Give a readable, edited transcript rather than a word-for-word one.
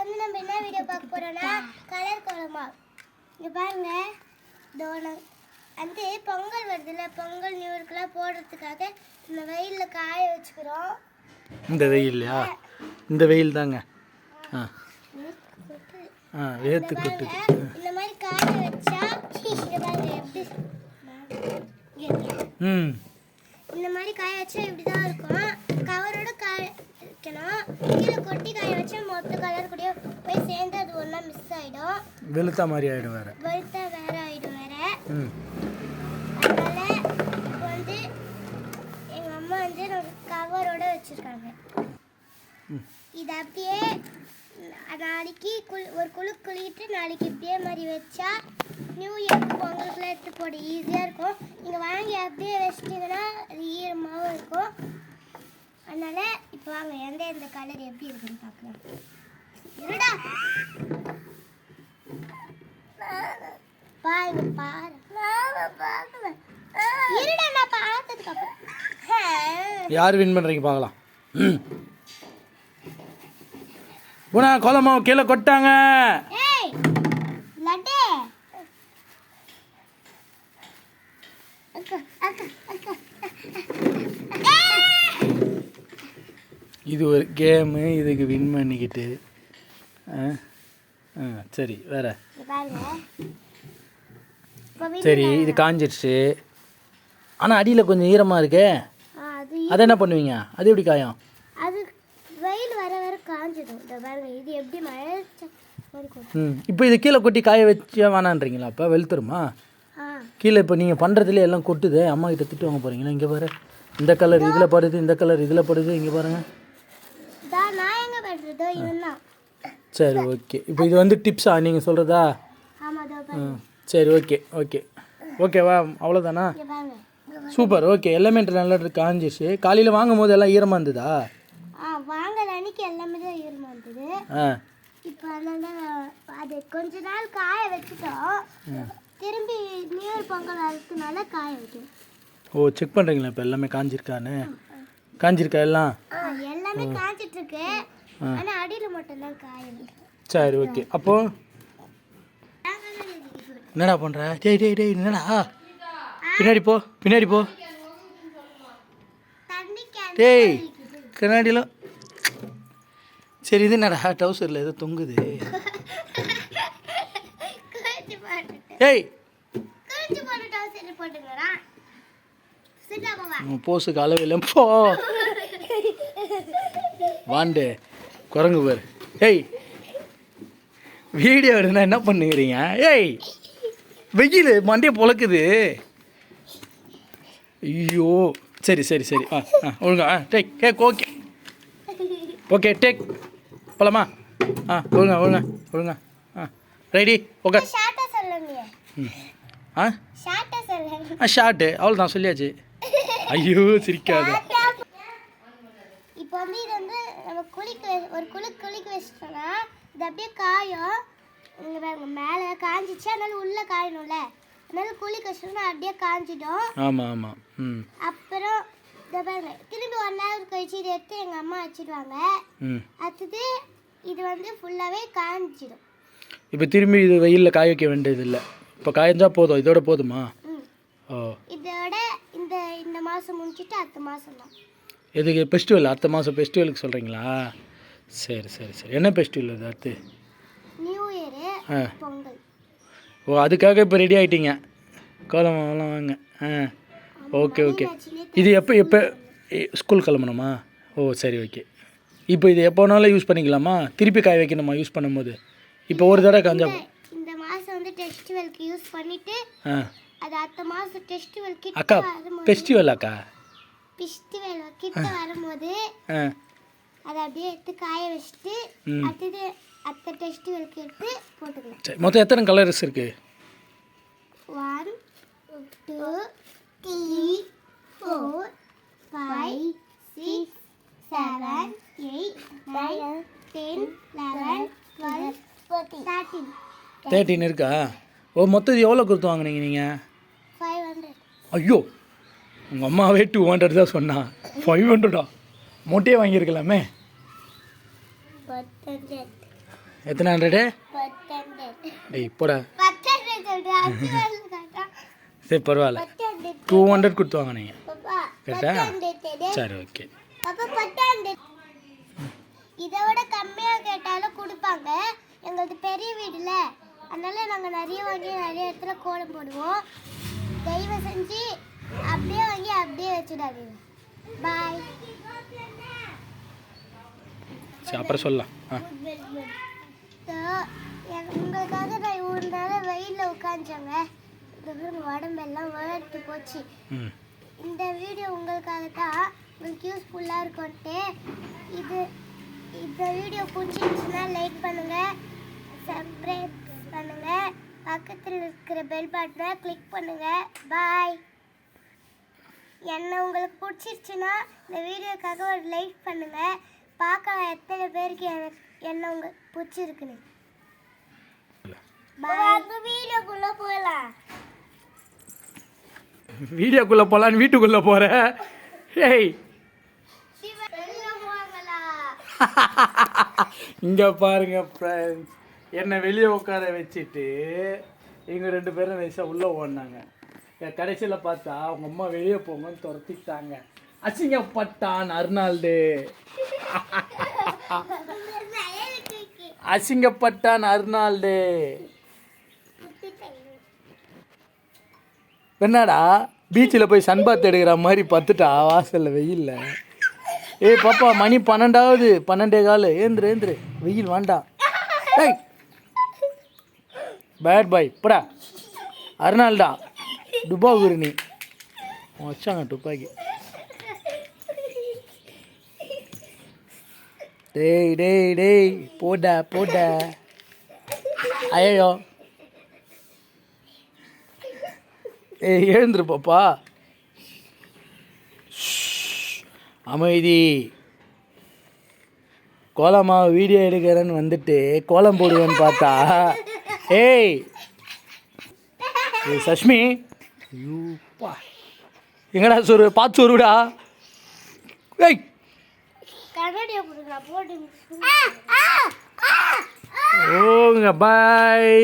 வந்து நம்ம என்ன வீடியோ பார்க்க போறோம்னா கலர் கோலமா. இங்க பாருங்க, தோனம் வந்து பொங்கல் வருதுல, பொங்கல் நியூ இயர்க்குலாம் போடுறதுக்காக இந்த வெயில்ல காய வச்சுக்கிறோம். இந்த வெயில்லையா? இந்த வெயில் தாங்க. வேர்த்து கொட்டுது. இந்த மாதிரி காய வச்சா இங்க பாருங்க எப்படி இந்த மாதிரி காய வச்சா இப்படி தான் இருக்கும். கவரோட காய வைக்கணும். கீழே கொட்டி காய வச்சா மொத்த கலர் கூட போய் சேர்ந்து அது ஒன்றா மிஸ் ஆகிடும். வெளுத்தா மாதிரி ஆகிடும், வேற வெளுத்தா வேற ஆகிடும் வேற. அதனால இப்போ வந்து எங்கள் அம்மா வந்து கவரோட வச்சுருக்காங்க. இது அப்படியே நாளைக்கு ஒரு குளிக்கிட்டு நாளைக்கு இப்படியே மாதிரி வச்சா நியூ இயர்க்கு பொங்கலுக்குலாம் எடுத்து போட ஈஸியாக இருக்கும். நீங்கள் வாங்கி அப்படியே வச்சிட்டிங்கன்னா அது ஈரமாகவும் இருக்கும். அதனால் இப்போ வாங்க எந்த கலர் எப்படி இருக்குன்னு பார்க்கலாம். இருடா பாருங்க, பாரு இருடா, நான் பார்த்ததுக்கு அப்புறம் யார் வின் பண்ணுறீங்க பார்க்கலாம். குணா கோலமாவு கீழே கொட்டாங்க. இது ஒரு கேமு, இதுக்கு வின் பண்ணிக்கிட்டு. சரி வேற. சரி இது காஞ்சிடுச்சு, ஆனால் அடியில் கொஞ்சம் ஈரமாக இருக்கே, அதை என்ன பண்ணுவீங்க? அது எப்படி காயும்? அது வெயில் வர வர காஞ்சிடும். இது எப்படி மழை. இப்போ இது கீழே கொட்டி காய வச்சா வேணான்றீங்களா? அப்போ வெளுத்துருமா? கீழே இப்போ நீங்கள் பண்ணுறதுல எல்லாம் கொட்டுது. அம்மா கிட்ட திட்டு வாங்க போகிறீங்களா? இங்கே பாரு, இந்த கலர் இதில் படுது, இந்த கலர் இதில் படுது. இங்கே பாருங்கள். சரி ஓகே. இப்போ இது வந்து டிப்ஸா நீங்கள் சொல்கிறதா? சரி ஓகே ஓகே ஓகேவா? அவ்வளோதானா? சூப்பர். ஓகே, எல்லாமே நல்லா காஞ்சிச்சு. காலையில் வாங்கும் போது எல்லாம் ஈரமாக இருந்ததா? வாங்கல அன்னைக்கு எல்லாமே தான் ஈரமாக இருந்தது. இப்போ அதனால அது கொஞ்ச நாள் காய வச்சுட்டோம். திரும்பி நியூ இயர் பொங்கல் வரதுனால காய வைக்கும். ஓ, செக் பண்ணுறீங்களா இப்போ எல்லாமே காஞ்சிருக்கான்னு? காஞ்சிருக்கா எல்லாம்? எல்லாமே காஞ்சிட்டு இருக்கு, ஆனால் அடியில் மட்டும்தான் காயல. சரி ஓகே. அப்போ என்னடா பண்ணுற? டேய் டேய் டேய், என்னடா பின்னாடி போ, பின்னாடி போ. டேய் கண்ணாடியில். சரி இது என்னடா டவுசரில் ஏதோ தொங்குது. ஏய் போஸுக்கு அளவில் போ வாண்டு குரங்கு பேர். ஏய் வீடியோ எடுனா என்ன பண்ணுகிறீங்க? ஏய் வெயில் மண்டையை பொழக்குது. ஐயோ சரி சரி சரி. ஒழுங்கா take cake. Okay okay take போலாமா? ஒழுங்கா ஒழுங்கா ஒழுங்கா. ரெடி? ஓகே. ஷார்ட்டு அவ்வளோதான் சொல்லியாச்சு. ஐயோ சிரிக்காத. இப்போ வந்து இது வந்து நம்ம குளிக்க வச்சிட்டோம்னா இது அப்படியே காயும். இங்கே பாருங்க, மேலே காஞ்சிச்சு, அதனால உள்ளே காயணும்ல, அதனால குளிக்க வச்சிட்டோம்னா அப்படியே காஞ்சிடும். ஆமாம் ஆமாம். அப்புறம் இதை பாருங்க, திரும்பி 1 hour கழிச்சு இதை எடுத்து எங்கள் அம்மா வச்சிடுவாங்க. அடுத்தது இது வந்து ஃபுல்லாகவே காஞ்சிடும். இப்போ திரும்பி இது வெயிலில் காய வைக்க வேண்டியது இல்லை. இப்போ காய்ஞ்சா போதும், இதோட போதுமா? இதோட இந்த மாதம் முடிச்சுட்டு அடுத்த மாதம் தான். எதுக்கு? ஃபெஸ்டிவல்? அடுத்த மாதம் ஃபெஸ்டிவலுக்கு சொல்கிறீங்களா? சரி சரி சரி. என்ன ஃபெஸ்டிவல் அது? அடுத்து நியூ இயரு, பொங்கல். ஓ, அதுக்காக இப்போ ரெடி ஆகிட்டீங்க. கோலமாவெல்லாம் வாங்க. Okay okay. இது எப்போ ஸ்கூல் கிளம்பணுமா? ஓ சரி ஓகே. இப்போ இது எப்போனாலும் யூஸ் பண்ணிக்கலாமா? திருப்பி காய வைக்கணுமா யூஸ் பண்ணும்போது? இப்போ ஒரு தடவை காஞ்சா இந்த மாதம் வந்து ஃபெஸ்டிவலுக்கு யூஸ் பண்ணிவிட்டு அது அடுத்த மாதம் ஃபெஸ்டிவல் கிட்ட அக்கா. ஃபெஸ்டிவல் அக்கா? ஃபெஸ்டிவல் கிட்ட வரும்போது அதை அப்படியே எடுத்து காய வச்சுட்டு அடுத்தது அடுத்த ஃபெஸ்டிவலுக்கு எடுத்து போட்டுக்கலாம். சரி, மொத்தம் எத்தனை கலர்ஸ் இருக்குது? 1 2 3 4 5 6 7 8 9 10 11 12 13 13 இருக்கா? ஓ, மொத்தம் இது எவ்வளோ கொடுத்து வாங்கினீங்க நீங்கள்? 500. ஐயோ, உங்கள் அம்மாவே 200 தான் சொன்னா. 500டா? மூட்டையே வாங்கியிருக்கலாமே. எத்தனை 100? 10 டேய் போடா. 10 சொல்றேன். அது வேற சரி பரவாயில்ல. 10 200 கொடுத்து வாங்க நீங்கள். பாப்பா கரெக்டா? 10 சரி ஓகே. பாப்பா 10 இதை விட கம்மியாக கேட்டாலும் கொடுப்பாங்க. எங்களது பெரிய வீடுல, அதனால நாங்கள் நிறைய வாங்கி நிறைய இடத்துல கோலம் போடுவோம். தயவு செஞ்சு அப்படியே வாங்கி அப்படியே வச்சுடாதீங்க. பாய். சரி அப்புறம் சொல்லலாம். உங்களுக்காக நான் ஒரு நாள் வெயிலில் உட்காந்துச்சேங்க. உடம்பெல்லாம் வளர்த்து போச்சு. இந்த வீடியோ உங்களுக்காக தான், உங்களுக்கு யூஸ்ஃபுல்லாக இருக்கும்ட்டு. இந்த வீடியோ பிடிச்சிருந்துச்சுன்னா லைக் பண்ணுங்கள், சப்ஸ்கிரைப் பண்ணுங்கள், பக்கத்தில் இருக்கிற பெல் பட்டனை கிளிக் பண்ணுங்கள். பாய். என்ன உங்களுக்கு பிடிச்சிருச்சுன்னா இந்த வீடியோக்காக ஒரு லைக் பண்ணுங்கள். பார்க்கலாம் எத்தனை பேருக்கு என்ன உங்களுக்கு பிடிச்சிருக்குன்னு. வீடியோக்குள்ளே போகலாம். வீடியோக்குள்ளே போகலான்னு வீட்டுக்குள்ளே போகிறேன். ஏய் இங்கே பாருங்க ஃப்ரெண்ட்ஸ், என்னை வெளியே உட்கார வச்சுட்டு இவங்க 2 பேரும் நைஸாக உள்ளே ஓடினாங்க. கடைசியில் பார்த்தா அவங்க அம்மா வெளியே போங்கன்னு துரத்திட்டாங்க. அசிங்கப்பட்டான் அர்னால்டு. அசிங்கப்பட்டான் அர்னால்டு. என்னடா பீச்சில் போய் சன்பாத் எடுக்கிற மாதிரி பத்துட்டா வாசலில் வெயில்ல. ஏய் பாப்பா மணி 12 12:15. ஏந்திரு வெயில் வேண்டாம். ஏய் பேட் பாய் போடா. அர்னால்டா டுபா குருணி வச்சாங்க துப்பாக்கி. டேய் போடா. ஐயோ ஏய் எழுந்துரு பாப்பா. அமைதி. கோலமாவை வீடியோ எடுக்கிறேன்னு வந்துட்டு கோலம் போடுவேன்னு பார்த்தா ஏய் சஷ்மி ஐயோப்பா எங்கடா சொரு பார்த்து சொருடா. ஏய் ஓங்க பாய்.